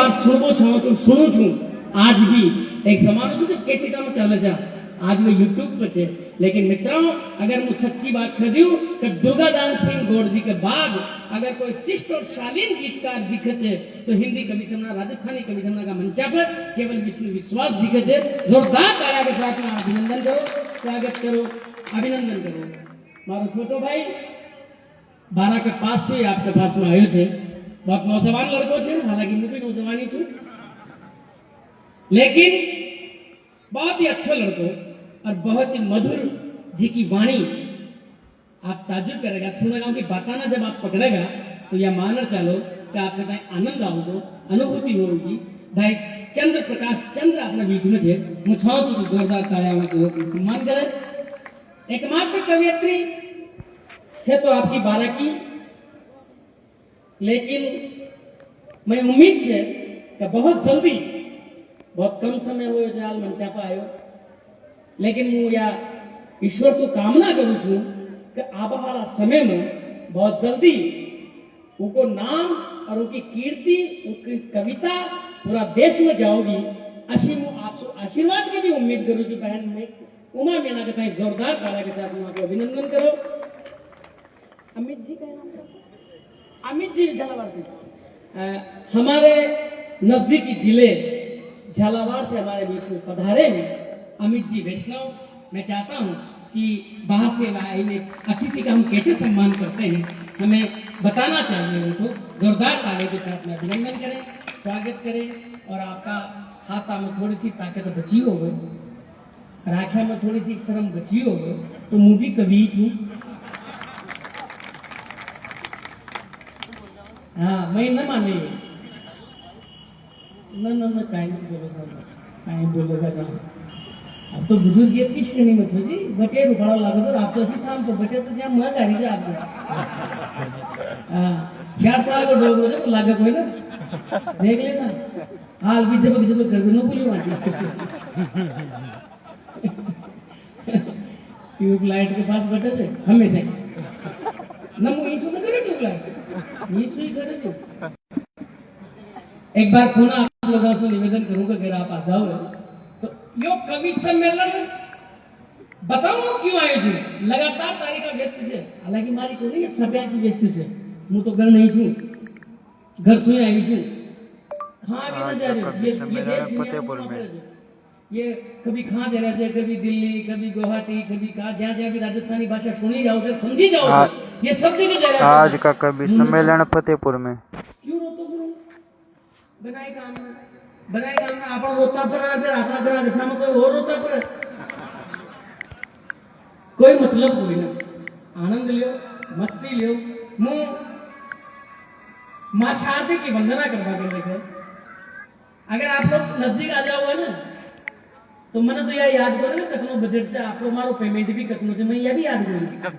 बात सुनबो छूं सुनू छूं आज भी एक जमानो छे जब कैसे काम चले जा आज वो यूट्यूब पर छे। लेकिन मित्रों अगर मैं सच्ची बात कर दूं तो दुर्गादान सिंह गौड़ जी के बाद अगर कोई शिष्ट और शालीन गीतकार दिखे छे तो हिंदी कवि सम्मेलन राजस्थानी कवि सम्मेलन का मंचा पर केवल विष्णु विश्वास दिखे छे। जोरदार तालियां के साथ में अभिनंदन करो, स्वागत करो, अभिनंदन करो। मारो छोटो भाई 12 के पास से आपके पास में आयो छे। बहुत नौजवान लड़को छे, हालांकि मैं भी नौजवानी छूं, लेकिन बहुत ही अच्छा लड़को और बहुत ही मधुर जी की वाणी आप ताजुब करेगा सुनेगा उनकी बताना जब आप पकड़ेगा तो यह मानना चालो कि आपके कहीं आनंद आओगे, अनुभूति होगी। भाई चंद्र प्रकाश चंद्र अपने बीच में छे, मुझाओ तो जोरदार तालियां को सम्मान करे। एकमात्र कवियत्री छे तो आपकी 12 की, लेकिन मैं उम्मीद छे कि बहुत जल्दी बहुत कम समय हो जाल मंचा पर आयो, लेकिन मैं या ईश्वर को कामना करूं छू कि आबहाला समय में बहुत जल्दी उनको नाम और उनकी कीर्ति उनकी कविता पूरा देश में जाओगी। अशी मैं आपसे आशीर्वाद की भी उम्मीद करूं छू। बहन में उमा मीना के साथ जोरदार तालियों के साथ मैं अभिनंदन करो। अमित जी का नाम क्या? अमित जी झालावाड़ से हमारे नजदीकी जिले झालावाड़ से हमारे बीच में पधारे हैं अमित जी वैष्णव। मैं चाहता हूं कि बाहर से आए अतिथि का हम कैसे सम्मान करते हैं हमें बताना चाहिए उनको। जोरदार तालियों के साथ में अभिनंदन करें, स्वागत करें। और आपका हाथा में थोड़ी सी ताकत बची हो गई, राखा में थोड़ी सी शर्म बची हो गई, तो मैं भी कवि हूँ। हाँ मैं न माने न कहीं बोलेगा जाओ। अब तो बुजुर्ग की श्रेणी में छो जी, बटे रुपड़ा लागो तो आप तो ऐसी थाम तो बटे तो जहाँ मैं गाड़ी से आपको 4 साल को डोगरो जब लागे कोई ना देख लेना हाल भी जब कर न भूली वाटी ट्यूबलाइट के पास बटे थे हमेशा न मुझे ईशु न करे ट्यूबलाइट ईशु ही करे जो। एक बार पुनः आप लोगों से निवेदन करूंगा अगर आप आ जाओ तो यो कवि सम्मेलन बताओ क्यों आए थे। लगातार तारीखा व्यस्त से, हालांकि मारी को नहीं सभ्या की व्यस्त से मैं तो घर नहीं छू, घर से आई छू कहाँ भी न जा रहे। फतेहपुर में ये कभी कहाँ दे रहे थे, कभी दिल्ली, कभी गुवाहाटी, कभी कहाँ जहाँ जहाँ भी राजस्थानी भाषा सुनी जाओ थे समझी जाओ ये सब जगह जा रहे। आज का कवि सम्मेलन फतेहपुर में क्यों रोतो बनाए काम में आप रोता पर अपना घर दिशा में कोई और रोता पर कोई मतलब कोई ना। आनंद लियो, मस्ती लियो। मुंह मां शारदे की वंदना करवा के देखे। अगर आप लोग नजदीक आ जाओगे ना तो मैंने तो यह याद करो कतनो बजट से आप लोग मारो पेमेंट भी कतनो से मैं यह भी याद करूंगा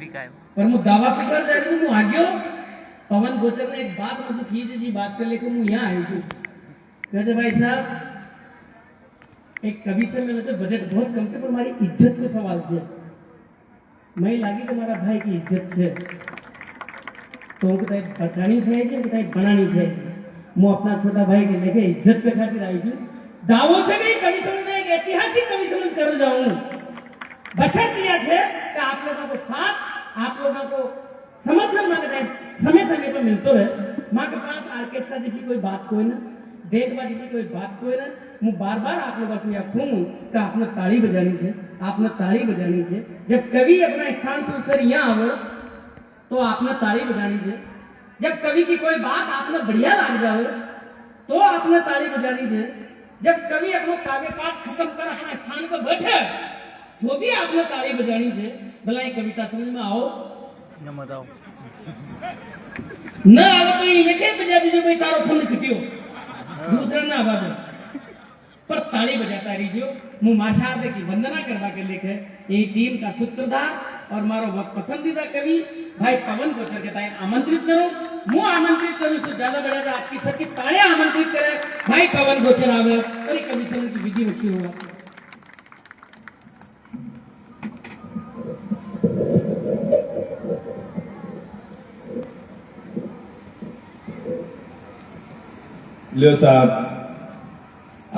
पर मैं दावा फिकर जा रही हूँ आगे पवन गोचर ने एक बात मुझे की जी बात कर लेकर मैं यहाँ आई हूँ। कहते भाई साहब एक कवि से मैंने तो बजट बहुत कम से पर हमारी इज्जत को सवाल है। मैं लागी तुम्हारा भाई की इज्जत है तो उनको बतानी चाहिए बनानी चाहिए। मैं अपना छोटा भाई के लेके इज्जत पे खातिर आई हूँ। दावों से भी कवि समझ एक ऐतिहासिक कवि समझ कर जाऊं बशर्त यह है कि आप लोगों को साथ आप लोगों को समर्थन माने समय समय पर मिलते रहे। माँ के पास ऑर्केस्ट्रा जैसी कोई बात कोई ना, देखभाल जैसी कोई बात कोई ना। मैं बार बार आप लोगों से यह कहूँ कि आपने ताली बजानी है, आपने ताली बजानी है। जब कवि अपना स्थान से उठकर यहाँ आवे तो आपने ताली बजानी है। जब कवि की कोई बात आपने बढ़िया लग जाए तो आपने ताली बजानी है। जब कवि अपना काव्य पाठ खत्म कर अपना स्थान पर बैठे तो भी आपने ताली बजानी है। भला ये कविता समझ में आओ न मत आओ न आओ तो ये लेके बजा दीजिए भाई तारो फंड कटियो दूसरा ना आवा पर ताली बजाता रहियो। मुँह माशार्दे की वंदना करवा के लेके ये टीम का सूत्रधार और मारो बहुत पसंदीदा कवि भाई पवन गोचर के ताई आमंत्रित करो। मुँह आमंत्रित करूँ तो ज्यादा बढ़ेगा आपकी सबकी तालियां आमंत्रित करे भाई पवन गोचर आवे और ये कवि समझ की विधि मुख्य होगा। लियो साहब,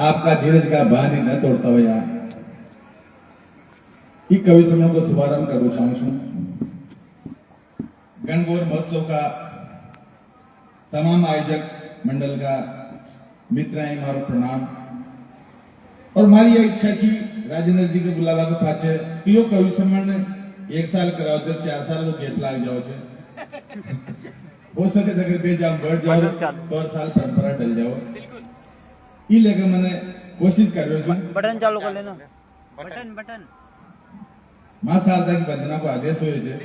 आपका धीरज का बांध न तोड़ता हो यार। ये कवि सम्मेलन को शुभारंभ करना चाहूँ छू। गणगौर महोत्सव का तमाम आयोजक मंडल का मित्राएं मारो प्रणाम। और मारी यह इच्छा थी राजेंद्र जी के बुलावा के पाछे कि यो कवि सम्मेलन 1 साल कराओ तो 4 साल को गैप लाग जाओ छे। हो सके अगर बेजाम बढ़ जाओ तो और साल परंपरा डल जाओ। ई लेके मैंने कोशिश कर रहे हूँ। बटन चालू कर लेना। बटन मां शारदा की वंदना को आदेश हुए छे।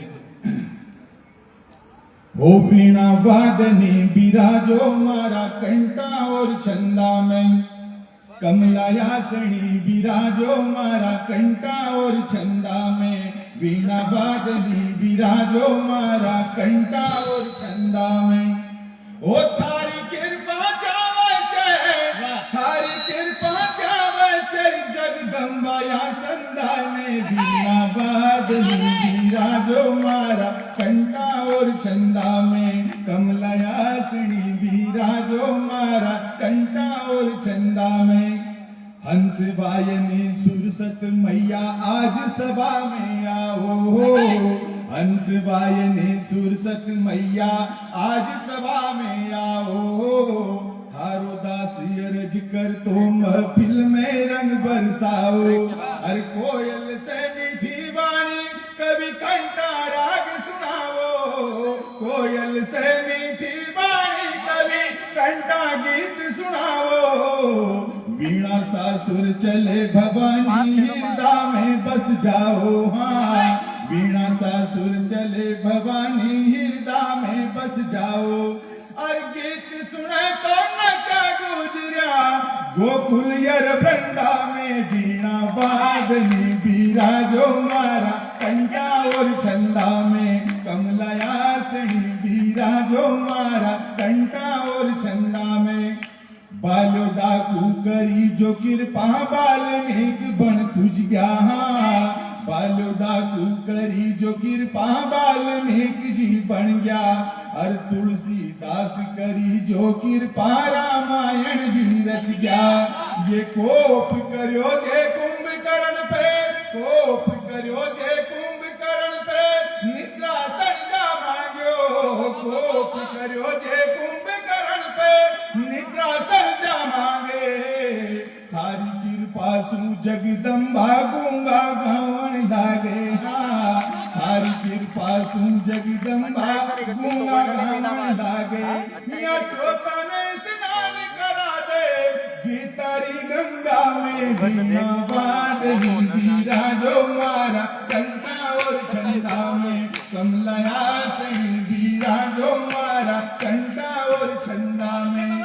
हो वीणा वादनी बिराजो मारा कंठा और छंदा में, कमलायासनी बिराजो मारा कंठा और छंदा में, वीणा वादनी बिराजो मारा कंठा और छंदा में। ओ थारी कृपा चावे छे, थारी कृपा चावे छे जगदम्बा या संदा में, वीणा वादनी बिराजो मारा कंठा और छंदा में, कमलायासनी बिराजो मारा कंठा और छंदा में। हंस वायनी सुरसत मैया आज सभा में आओ, हंस वायनी सुरसत मैया आज सभा में आओ। थारो दास अर्ज कर तो महफिल में रंग बरसाओ। अरे कोयल से मीठी वाणी कभी कंठा राग सुनाओ, कोयल से मीठी वाणी कभी कंठा गीत सुनाओ। वीणा सासुर चले भवानी हृदय में बस जाओ। हाँ, वीणा सासुर चले भवानी हृदय में बस जाओ। और गीत सुने तो नचा गुजरा गोकुल यर वृंदा में, वीणा वादनी बिराजो मारा कंठा और छंदा में, कमलायासनी बिराजो मारा कंठा और छंदा में। बालो डाकू करी जो कृपा बाल्मीक बन पूज गया। बालो डाकू करी जो कृपा बाल्मीक जी बन गया। और तुलसीदास करी जो कृपा रामायण जी रच गया। ये कोप करो जे कुंभकर्ण पे, कोप करो जे कुंभकर्ण पे, निद्रा संगा मांगो। कोप करो जे कुंभकर्ण पे, निद्रा संजा मांगे। थारी कृपा सु जगदम्बा गूंगा गावन लागे। हाँ, थारी कृपा सु जगदम्बा गूंगा गावन लागे। मियां श्रोता ने स्नान करा दे गीतारी गंगा में, वीणा वादनी बिराजो मारा कंठा और छंदा में, कमलायासनी बिराजो मारा कंठा और छंदा में।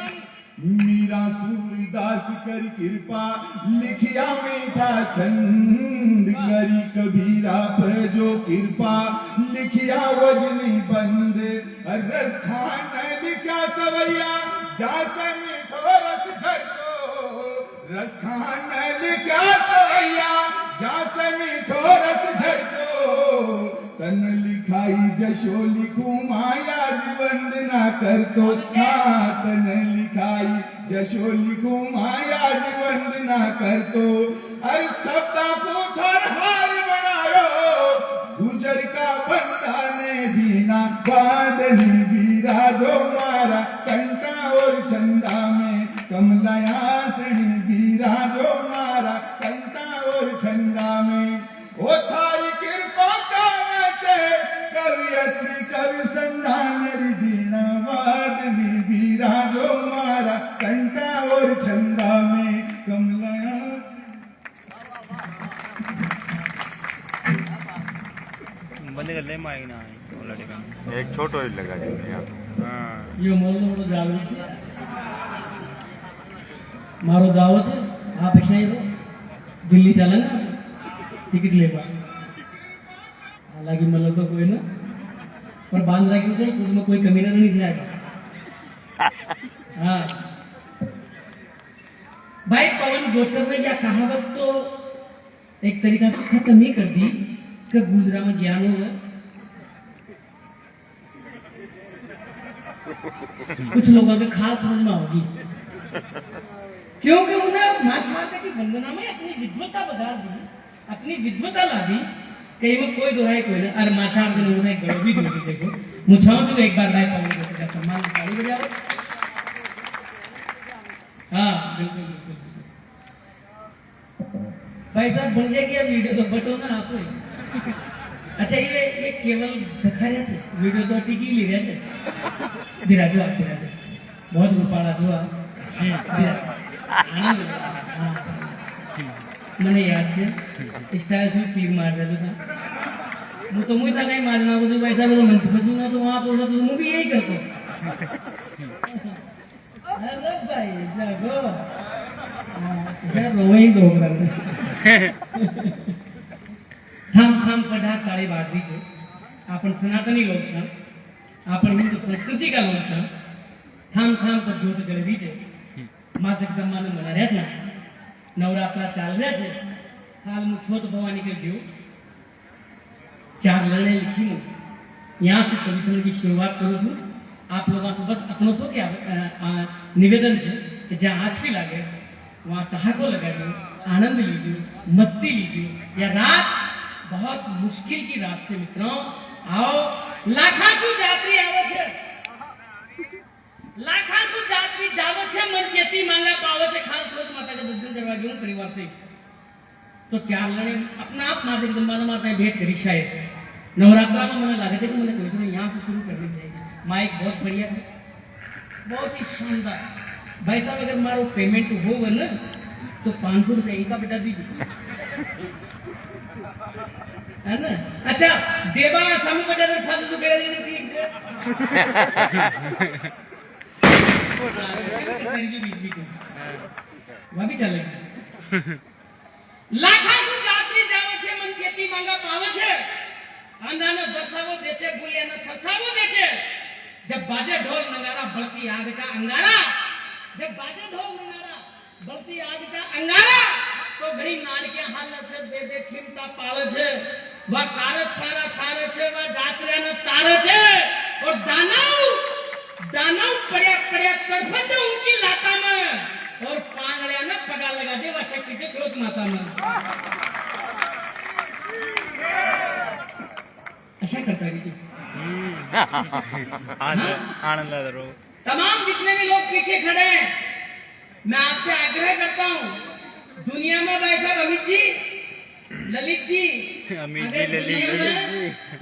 मीरा सूरदास कर कृपा लिखिया मीठा छंद, करी कबीरा पर जो कृपा लिखिया वजनी बंद। रस खान लिखा सवैया जासन ठोरस घर को, रस खान लिखा सवैया जासन ठोरस घर को। तन लिखाई जशो लिखूं माया जी वंदना कर तो। हाँ, तन लिखाई जशो लिखूं माया जी वंदना कर तो। अरे शब्दा को थर हार बनायो गुजर का बंदा ने, वीणा वादनी बिराजो मारा कंठा और छंदा में, कमलायासनी बिराजो मारा कंठा और छंदा में। ओ थारी कृपा चावे छे कवियत्री कवि संधान, वीणा वादनी बिराजो मारा कंठा और छंदा में, कमलायासनी। बंदे कर ले माइक ना है एक छोटो ही लगा दीजिए यहाँ। हाँ ये मोहल्लो मोटो जागरूक છે મારો દાવો છે આ પૈસા એ દિલ્હી ચાલે ને ટિકિટ લેવા હાલાકી મને તો કોઈ ને પણ બાંધ રાખ્યું છે ખુદમાં કોઈ કમી नहीं થાય। हाँ भाई पवन गोचर ने यह कहावत तो एक तरीका से खत्म ही कर दी कि गुजरा में ज्ञान हुआ। कुछ लोगों के खास समझ में होगी क्योंकि उन्हें मां शारदा की वंदना में अपनी विद्वता बता दी, अपनी विद्वता ला दी। कहीं में कोई दोहाई कोई ना, अरे मां शारदा ने उन्हें गड़ो भी दी। देखो मुझाओ जो एक बार भाई पाऊंगा तो सम्मान ताली बजाओ। हाँ बिल्कुल बिल्कुल भाई साहब बन जाएगी अब वीडियो तो बटो ना आप। अच्छा ये केवल दिखा रहे थे वीडियो तो टिकी ली रहे थे। बिराजो आप बिराजो, बहुत रूपाड़ा जो आप મને યાદ છે સ્ટાઇલ શું તીર માર રહ્યો था। હું તો મુઈ તા કઈ માર નાખું છું ભાઈ સાહેબ, મંચ બજુ ના તો વहां पर तो હું भी यही करतो। अरे भाई जागो यार रोई डोगरा थाम थाम पढ़ा काळी बाटली છે। आपण सनातनी लोक छा, आपण हिंदू संस्कृति का लोक छा। थाम थाम पर ज्योत जळवी છે। मां जगदम्बाने मनार्या છે। नवरात्रा चाल रहा है। हाल में छोट भवानी के गयो 4 लड़े लिखी हूँ। यहाँ से कवि समय की शुरुआत करूँ छू। आप लोगों से बस अपनों सो क्या निवेदन है कि जहाँ अच्छी लगे वहाँ ठहाको लगा जो, आनंद लीजिए, मस्ती लीजिए। यह रात बहुत मुश्किल की रात से मित्रों, आओ लाखासु यात्री आवो छे, लाखासु यात्री जावो छे, मन चेती मांगा पावो छे, खास सोच माता के दर्शन करवा गयो परिवार से। तो 4 लड़े अपना आप मां जगदम्बा माता भेंट करी। शायद नवरात्रा में मैंने लगे थे कि मैंने कोई यहाँ से शुरू करनी चाहिए। माइक बहुत बढ़िया है, बहुत ही शानदार। भाई साहब अगर मारो पेमेंट हो ना तो 500 रुपया इनका बेटा दीजिए, है ना। अच्छा देवा सामने बेटा तो फादर तो कह रही थी वह भी चले। लाखासु यात्री जावे छे, मन चेती मांगा पावे छे, अंधाने दर्शावो दे छे, बुलियाने सरसावो दे छे। जब बाजे ढोल नगारा बढ़ती आग का अंगारा, जब बाजे ढोल नगारा बढ़ती आग का अंगारा, तो घड़ी नाड़कियां हाल छे, दे दे चिंता पाले छे। वह कारत सारा सारे छे, वह जात्रियाने तारे छे। और दानव पड़े पड़े तरफे छे उनकी लाता में, और पांगड़िया ने पगा लगा दे वह शक्ति के स्रोत माता में। ऐसा करता है जी। आनंद लो। तमाम जितने भी लोग पीछे खड़े हैं, मैं आपसे आग्रह करता हूँ, दुनिया में भाई साहब अमित जी, ललित जी,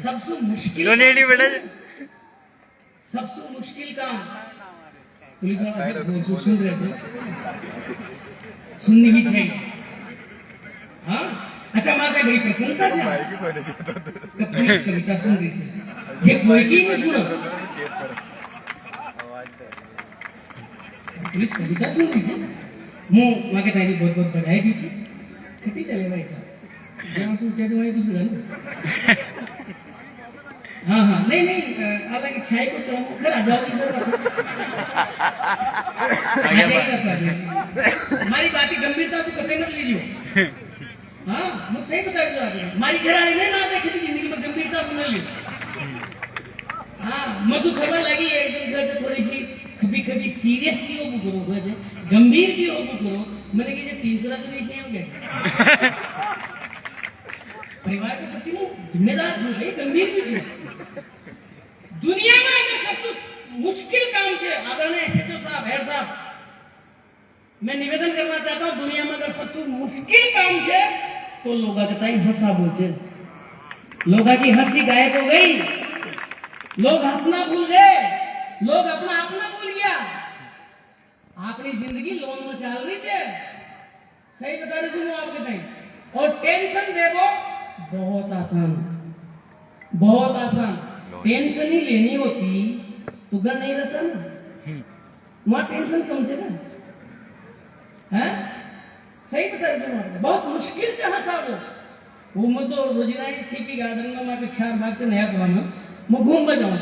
सबसे मुश्किल सबसे मुश्किल काम पुलिस वाला सुन रहे थे, सुननी भी चाहिए। हाँ अच्छा माता बड़ी प्रसन्नता से पुलिस कविता सुन रही थी, जे कोई की नहीं सुनो, पुलिस कविता सुन रही थी। मैं वहाँ के तारी बहुत बहुत बधाई दी थी। कितनी चले भाई साहब यहाँ से क्या तुम्हारी कुछ जानो। हाँ हाँ नहीं नहीं हालांकि छाई को तो खर आ जाओ इधर। हमारी बात की गंभीरता से कतई मत लीजिए। हाँ मुझे सही बता रही हूँ, हमारी घर आई नहीं ना देखी जिंदगी में गंभीरता सुन ली। हाँ मसू खबर लगी है थोड़ी सी कभी कभी सीरियस भी हो करो, गंभीर भी हो करो। मैंने कहा 300 तो नहीं से परिवार के प्रति वो जिम्मेदार जो है गंभीर भी है। दुनिया में अगर सबसे मुश्किल काम है आदरणीय एसएचओ साहब, हेड साहब, मैं निवेदन करना चाहता हूं, दुनिया में अगर सबसे मुश्किल काम है तो लोगा के ताई हंसा बोचे। लोगा की हंसी गायब हो गई, लोग हंसना भूल गए, लोग अपना भूल गया। अपनी जिंदगी लोन में चल रही है, सही बता रही हूँ आपके ताई। और टेंशन देवो बहुत आसान, बहुत आसान। टेंशन ही लेनी होती तो घर नहीं रहता ना, वहां टेंशन कम से कम है। सही बता रही हूँ, बहुत मुश्किल से हंसा वो मैं तो रोजिना सीपी गार्डन में मैं 4 भाग से नया पुराना मैं घूम बजाऊँ,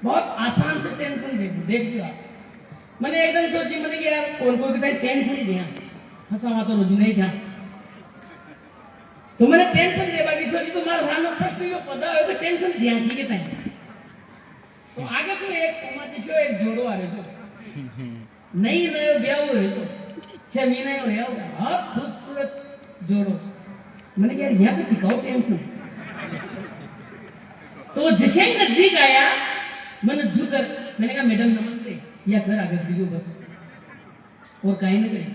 बहुत आसान से टेंशन देख लो आप। मैंने एकदम सोची मैंने कि यार कौन को टेंशन दिया हंसा वहां तो रोजिना ही था, तो मैंने टेंशन दे बाकी सोची तो मारा सामने प्रश्न यो पता हो कि टेंशन दिया की के टाइम। तो आगे तो एक कमाती शो एक जोड़ो आ रहे छो, नई नयो ब्याह हो तो 6 महीना हो रहा होगा, बहुत खूबसूरत जोड़ो। मैंने कहा यार यहाँ तो टिकाऊ टेंशन। तो जैसे ही नजदीक आया मैंने झुकर, मैंने कहा मैडम नमस्ते, या घर आगे दियो बस, और कहीं ना कहीं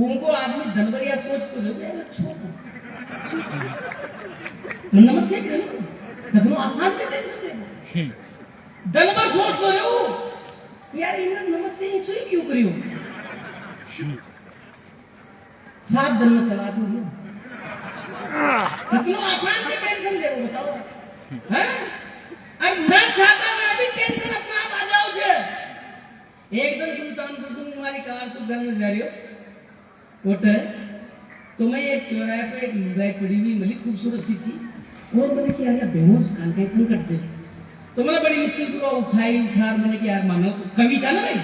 उनको आदमी धनबरिया सोच तो लो छोड़ नमस्ते करो, कथनो आसान से टेंशन धनबर सोच तो रहे हो यार इन्हें नमस्ते इसलिए क्यों करियो। 7 दिन में तलाक हो गया, कथनो आसान से टेंशन दे रहे बताओ, हैं? और मैं चाहता मैं अभी टेंशन अपना आप आ जाओ छे। एक दिन सुल्तानपुर से तुम्हारी कार तो घर में जा रही हो उठे, तो मैं एक चौराहे पे एक लुगाई पड़ी हुई मिली खूबसूरत सी चीज, और मैंने किया यार बेहोश कान के संकट से, तो मैंने बड़ी मुश्किल से उठार मैंने कि यार मानो तो कवि था ना भाई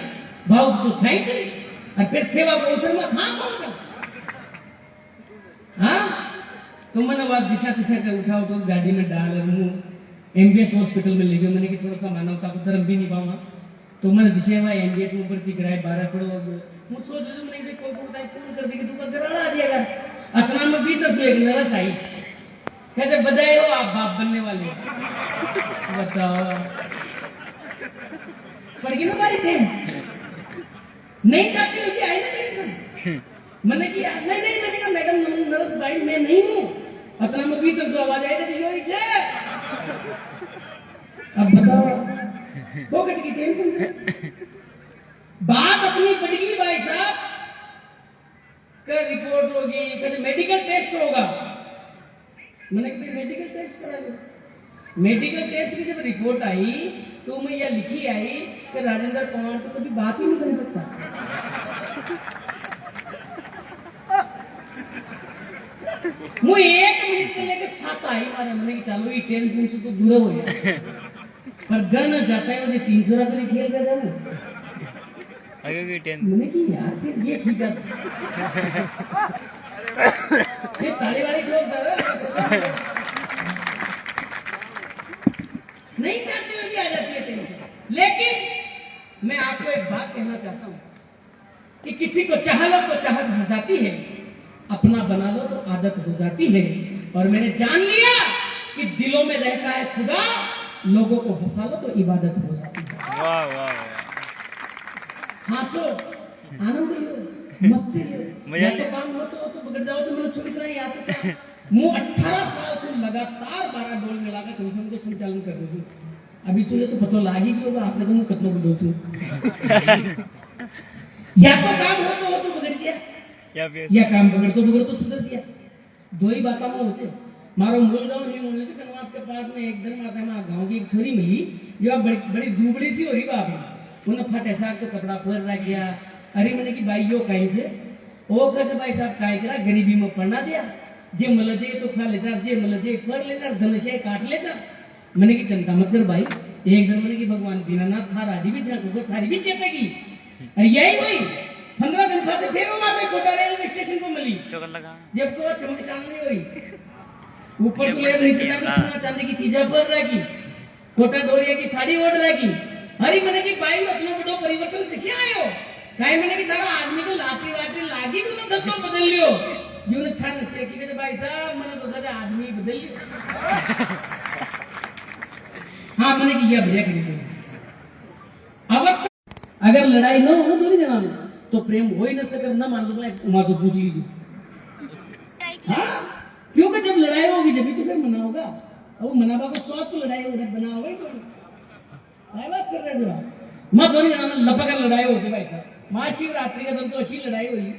भाव तो छाई से, और फिर सेवा को अवसर में हाँ पहुंचा। हाँ तो मैंने बात दिशा तिशा कर उठा गाड़ी में डाल एमबीएस हॉस्पिटल में ले गया। मैंने कि थोड़ा सा मानवता को धर्म भी निभाऊंगा, तो मैंने जिसे वह एमबीएस में भर्ती कराए 12 करोड़ मैं सोच रही मैंने कोई फोन कर दी कि तू घर आ जाएगा। अपना में भीतर तो एक नरस आई, कैसे बधाई हो आप बाप बनने वाले, बताओ पड़ गई ना हमारी टेन, नहीं चाहती हो कि आई ना टेंशन। मैंने किया नहीं नहीं, मैंने कहा मैडम नरस भाई मैं नहीं हूं, अपना में भीतर जो आवाज आएगा तो यही है। अब बताओ पॉकेट की टेंशन बात अपनी पड़ गई भाई साहब, कल रिपोर्ट होगी, कल मेडिकल टेस्ट होगा। मैंने कहा मेडिकल टेस्ट करा लो। मेडिकल टेस्ट की जब रिपोर्ट आई तो मैं यह लिखी आई कि राजेंद्र पवार तो कभी बात ही नहीं बन सकता। मुझे 1 मिनट के लेके 7 आई मारे, मैंने कि चलो ये टेंशन से तो दूर हो गया, पर गन जाता है मुझे 300 रात नहीं खेल रहा था ना। मैंने कि यार फिर ये ठीक है, ये ताली वाली लोग नहीं चाहते हुए भी आ जाती है टेंशन। लेकिन मैं आपको एक बात कहना चाहता हूं कि किसी को चाह लो तो चाहत हो जाती है, अपना बना लो तो आदत हो जाती है। और मैंने जान लिया कि दिलों में रहता है खुदा, लोगों को हंसा लो तो इबादत हो जाती है। वाह वाह हंसो, आनंद लियो, मस्ती लियो, या तो काम हो तो बिगड़ जाओ तो मैंने छोटी तरह याद रखा। मुंह 18 साल से लगातार 12 डोल में लगा कमीशन को संचालन कर रही हूँ। अभी सुनिए तो पता लागी कि होगा आपने तो मुंह कतलों को डोचू। या तो काम हो तो बिगड़ गया, या काम बिगड़ तो सुधर गया। 2 ही बात में होते। मारो मूल गांव नहीं होने से कनवास के पास में एक दिन माता में गांव की एक छोरी मिली, जब बड़ी दुबड़ी सी हो रही बाप, उन्हें फटे साग तो कपड़ा फर रख गया। अरे मैंने कि भाई यो कहीं से ओ कहते भाई साहब काय करा, गरीबी में पढ़ना दिया, जे मल जे तो खा लेता, जे मल जे फर लेता, धनशय काट लेता। मैंने की चिंता मत कर भाई, एक दिन मैंने कि भगवान दीनानाथ थारा आदि भी था थारी भी चेतेगी। अरे यही हुई 15 दिन बाद फिर वो माता कोटा रेलवे स्टेशन को मिली, जब को चमक चांदनी हो रही, ऊपर तो लेर नीचे में सोना चांदी की चीजें पर रखी, कोटा डोरिया की साड़ी ओढ़ रखी। अरे मैंने कि भाई अपना बड़ो परिवर्तन किसे आयो, काहे मैंने कि तारा आदमी को लाकड़ी वाकड़ी लागी को ना धंधो बदल लियो, जो ने छान से की कहते भाई साहब मैंने बता आदमी बदल लियो। हाँ मैंने कि यह बढ़िया करी अवस्था। अगर लड़ाई न हो ना दोनों जना में तो प्रेम हो ही न सके, न मान लो उमा से पूछ लीजिए। हाँ क्योंकि जब लड़ाई होगी जब भी तो फिर मना होगा, और मनाबा को स्वाद तो लड़ाई होगी बना होगा ही तो बात कर रहे थे। मत दोनों जना में लपक लड़ाई होती भाई साहब। महाशिवरात्रि का दिन तो अच्छी लड़ाई हुई।